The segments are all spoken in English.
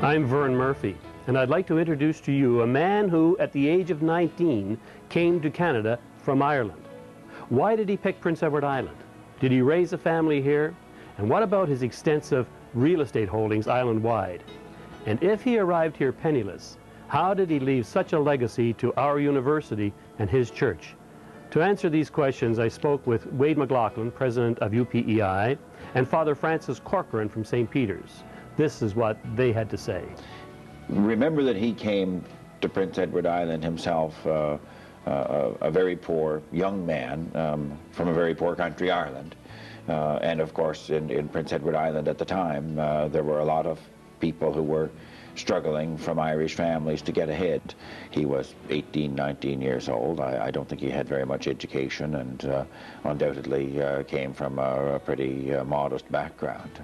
I'm Vern Murphy, and I'd like to introduce to you a man who, at the age of 19, came to Canada from Ireland. Why did he pick Prince Edward Island? Did he raise a family here? And what about his extensive real estate holdings island-wide? And if he arrived here penniless, how did he leave such a legacy to our university and his church? To answer these questions, I spoke with Wade McLaughlin, president of UPEI, and Father Francis Corcoran from St. Peter's. This is what they had to say. Remember that he came to Prince Edward Island himself, a very poor young man from a very poor country, Ireland. And of course, in Prince Edward Island at the time, there were a lot of people who were struggling from Irish families to get ahead. He was 18, 19 years old. I don't think he had very much education, and undoubtedly came from a pretty modest background.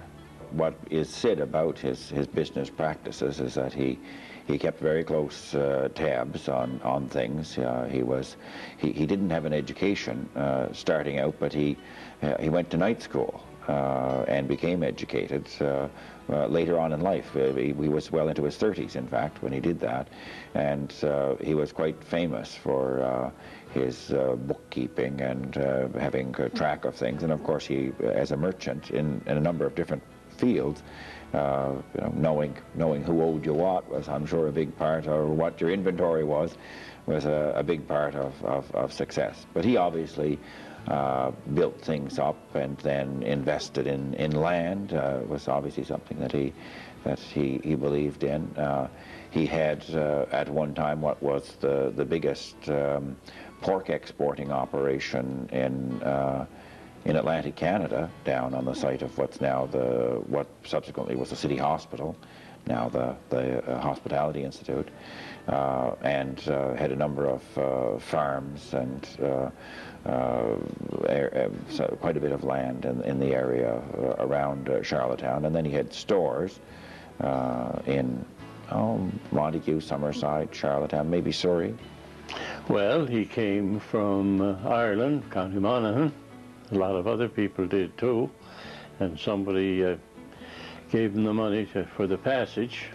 What is said about his business practices is that he kept very close tabs on things. He didn't have an education starting out, but he went to night school and became educated later on in life. He was well into his 30s, in fact, when he did that, and he was quite famous for his bookkeeping and having track of things. And of course, he, as a merchant in a number of different fields, knowing who owed you what was, I'm sure, a big part, or what your inventory was a big part of success. But he obviously built things up and then invested in land. Was obviously something that he believed in. He had at one time what was the biggest pork exporting operation in Atlantic Canada, down on the site of what's now what subsequently was the City Hospital, now the Hospitality Institute, and had a number of farms and quite a bit of land in the area around Charlottetown. And then he had stores in Montague, Summerside, Charlottetown, maybe Surrey. Well, he came from Ireland, County Monaghan. A lot of other people did too, and somebody gave him the money for the passage,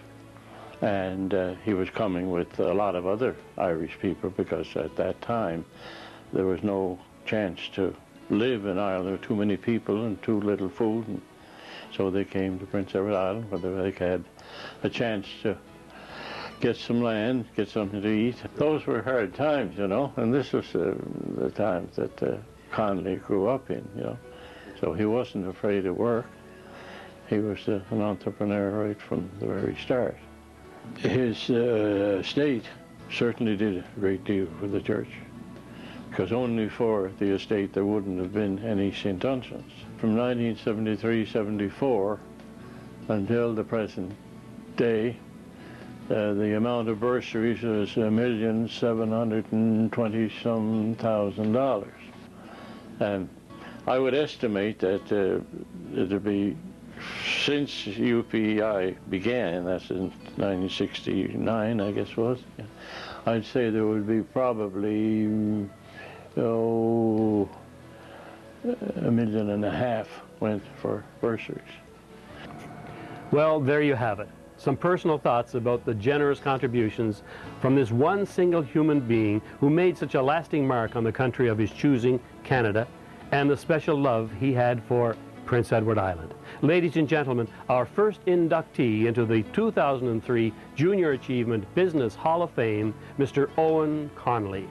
and he was coming with a lot of other Irish people, because at that time there was no chance to live in Ireland. There were too many people and too little food, and so they came to Prince Edward Island, where they had a chance to get some land, get something to eat. Those were hard times, you know, and this was the times that Connelley grew up in, you know. So he wasn't afraid of work. He was an entrepreneur right from the very start. His estate certainly did a great deal for the church, because only for the estate there wouldn't have been any St. Dunstan's. From 1973-74 until the present day, the amount of bursaries was $1,720,000. And I would estimate that it'll be, since UPEI began, that's in 1969, I guess was, yeah, I'd say there would be probably, $1.5 million went for bursaries. Well, there you have it. Some personal thoughts about the generous contributions from this one single human being who made such a lasting mark on the country of his choosing, Canada, and the special love he had for Prince Edward Island. Ladies and gentlemen, our first inductee into the 2003 Junior Achievement Business Hall of Fame, Mr. Owen Connelley.